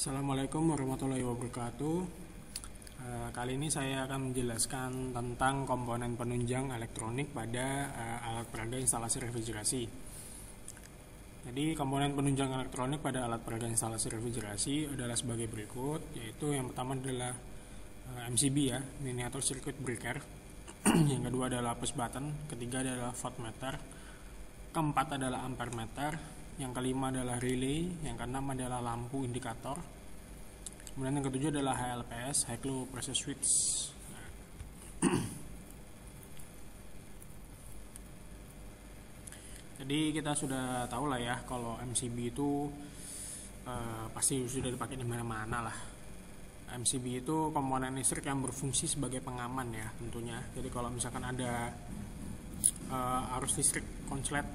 Assalamualaikum warahmatullahi wabarakatuh. Kali ini saya akan menjelaskan tentang komponen penunjang elektronik pada alat peraga instalasi refrigerasi. Jadi komponen penunjang elektronik pada alat peraga instalasi refrigerasi adalah sebagai berikut, yaitu yang pertama adalah MCB ya, miniatur circuit breaker. Yang kedua adalah push button, ketiga adalah voltmeter, keempat adalah ampermeter, yang kelima adalah relay, yang keenam adalah lampu indikator, kemudian yang ketujuh adalah HLPS, high low pressure switch. Jadi kita sudah tahu lah ya kalau MCB itu pasti sudah dipakai di mana-mana lah. MCB itu komponen listrik yang berfungsi sebagai pengaman ya tentunya. Jadi kalau misalkan ada arus listrik konslet,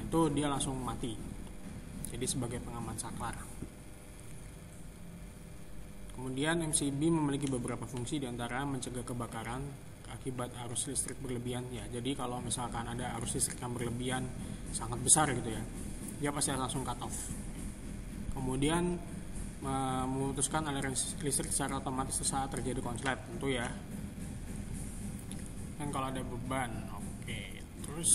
itu dia langsung mati. Jadi sebagai pengaman saklar. Kemudian MCB memiliki beberapa fungsi, diantara mencegah kebakaran akibat arus listrik berlebihan ya. Jadi kalau misalkan ada arus listrik yang berlebihan sangat besar gitu ya, dia pasti langsung cut off. Kemudian memutuskan aliran listrik secara otomatis saat terjadi konslet tentu ya. Dan kalau ada beban, oke. Terus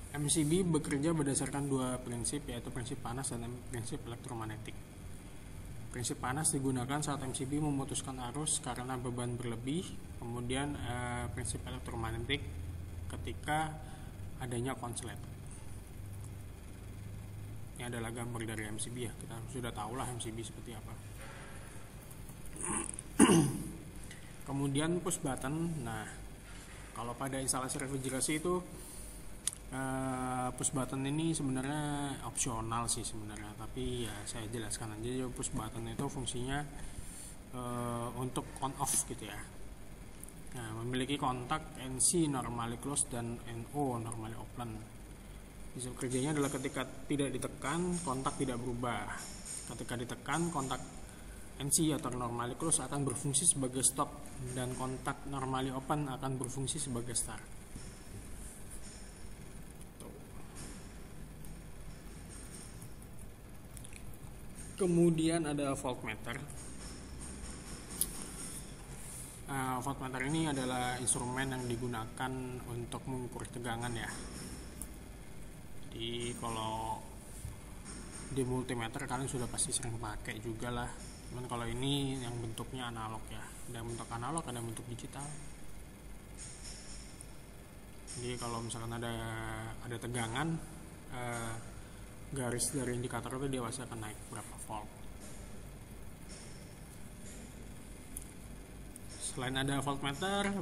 MCB bekerja berdasarkan dua prinsip, yaitu prinsip panas dan prinsip elektromagnetik. Prinsip panas digunakan saat MCB memutuskan arus karena beban berlebih. Kemudian prinsip elektromagnetik ketika adanya konslet. Ini adalah gambar dari MCB ya. Kita sudah tahu lah MCB seperti apa. Kemudian push button. Nah, kalau pada instalasi refrigerasi itu push button ini sebenarnya opsional sih sebenarnya, tapi ya saya jelaskan aja. Push button itu fungsinya untuk on off gitu ya. Nah, memiliki kontak NC normally closed dan NO normally open. Prinsip kerjanya adalah ketika tidak ditekan, kontak tidak berubah. Ketika ditekan, kontak NC atau normally closed akan berfungsi sebagai stop, dan kontak normally open akan berfungsi sebagai start. Kemudian ada voltmeter. Voltmeter ini adalah instrumen yang digunakan untuk mengukur tegangan ya. Jadi kalau di multimeter kalian sudah pasti sering pakai juga lah. Cuman kalau ini yang bentuknya analog ya. Ada bentuk analog, ada bentuk digital. Jadi kalau misalkan ada tegangan, garis dari indikator itu dia pasti akan naik berapa volt. Selain ada voltmeter,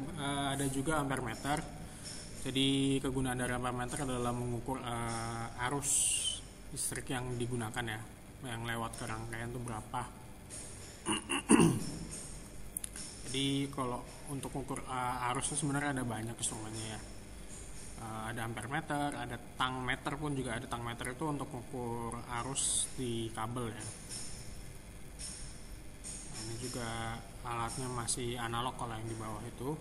ada juga ampermeter. Jadi kegunaan dari ampermeter adalah mengukur arus listrik yang digunakan ya, yang lewat ke rangkaian itu berapa. Jadi kalau untuk mengukur arus itu sebenarnya ada banyak instrumennya ya. Ada ampermeter, ada tangmeter pun juga ada. Tangmeter itu untuk mengukur arus di kabel ya. Nah, ini juga alatnya masih analog kalau yang di bawah itu.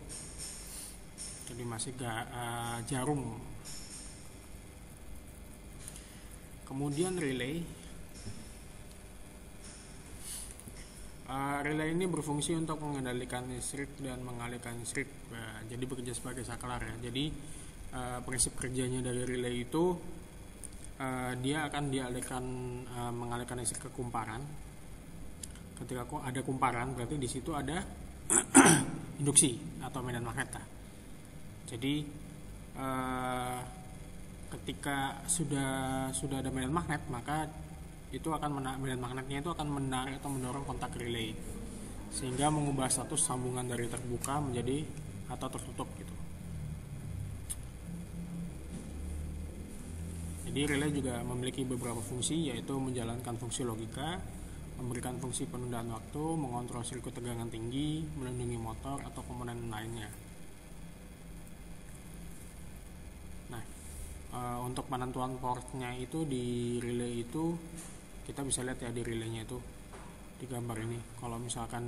Jadi masih jarum. Kemudian relay. Relay ini berfungsi untuk mengendalikan listrik dan mengalihkan listrik. Jadi bekerja sebagai saklar ya. Jadi prinsip kerjanya dari relay itu dia akan mengalihkan listrik ke kumparan. Ketika ada kumparan berarti di situ ada induksi atau medan magnet. Jadi ketika sudah ada medan magnet, maka itu akan medan magnetnya itu akan menarik atau mendorong kontak relay sehingga mengubah status sambungan dari terbuka menjadi atau tertutup gitu. Jadi relay juga memiliki beberapa fungsi, yaitu menjalankan fungsi logika, memberikan fungsi penundaan waktu, mengontrol sirkuit tegangan tinggi, melindungi motor atau komponen lainnya. Nah, untuk penentuan portnya itu di relay itu kita bisa lihat ya di relaynya itu di gambar ini. Kalau misalkan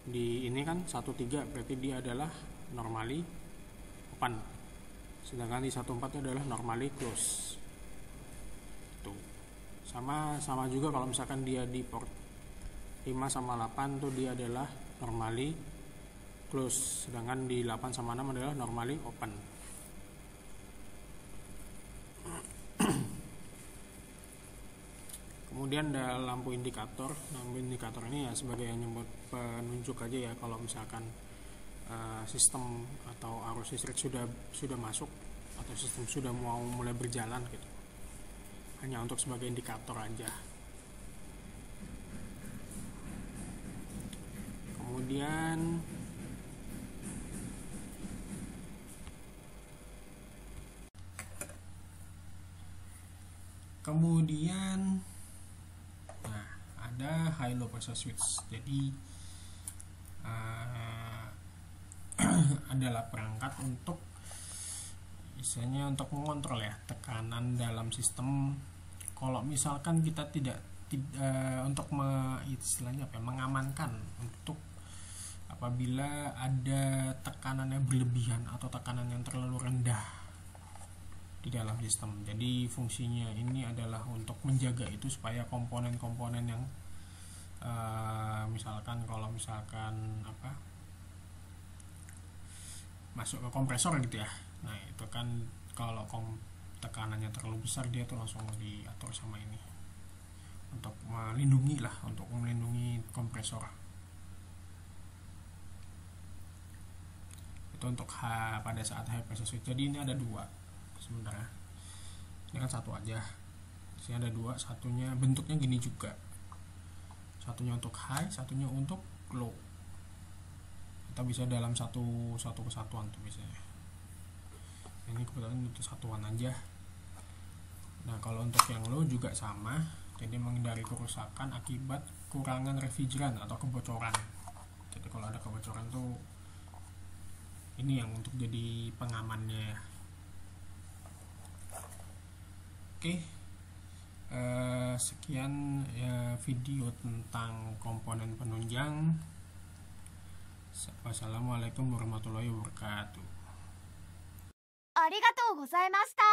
di ini kan 13 berarti dia adalah normally open. Sedangkan di 14 adalah normally close. Tuh. Sama juga kalau misalkan dia di port 5 sama 8 tuh dia adalah normally close, sedangkan di 8 sama 6 adalah normally open. Kemudian ada lampu indikator. Lampu indikator ini ya sebagai nyebut penunjuk aja ya kalau misalkan sistem atau arus listrik sudah masuk atau sistem sudah mau mulai berjalan gitu. Hanya untuk sebagai indikator aja. Kemudian nah, ada high low pressure switch. Jadi adalah perangkat untuk istilahnya untuk mengontrol ya tekanan dalam sistem. Kalau misalkan kita tidak untuk istilahnya mengamankan untuk apabila ada tekanan yang berlebihan atau tekanan yang terlalu rendah di dalam sistem. Jadi fungsinya ini adalah untuk menjaga itu supaya komponen-komponen yang misalkan masuk ke kompresor gitu ya. Nah itu kan kalau tekanannya terlalu besar dia tuh langsung diatur sama ini untuk melindungi kompresor. Itu untuk pada saat high pressure switch. Jadi ini ada dua sebenarnya. Ini kan satu aja. Sini ada dua, satunya bentuknya gini juga. Satunya untuk high, satunya untuk low. Kita bisa dalam satu kesatuan tuh biasanya. Ini kebetulan untuk satuan aja. Nah kalau untuk yang low juga sama. Jadi menghindari kerusakan akibat kurangan refrigeran atau kebocoran. Jadi kalau ada kebocoran tuh ini yang untuk jadi pengamannya. Oke, sekian video tentang komponen penunjang. Wassalamualaikum warahmatullahi wabarakatuh. ありがとうございました。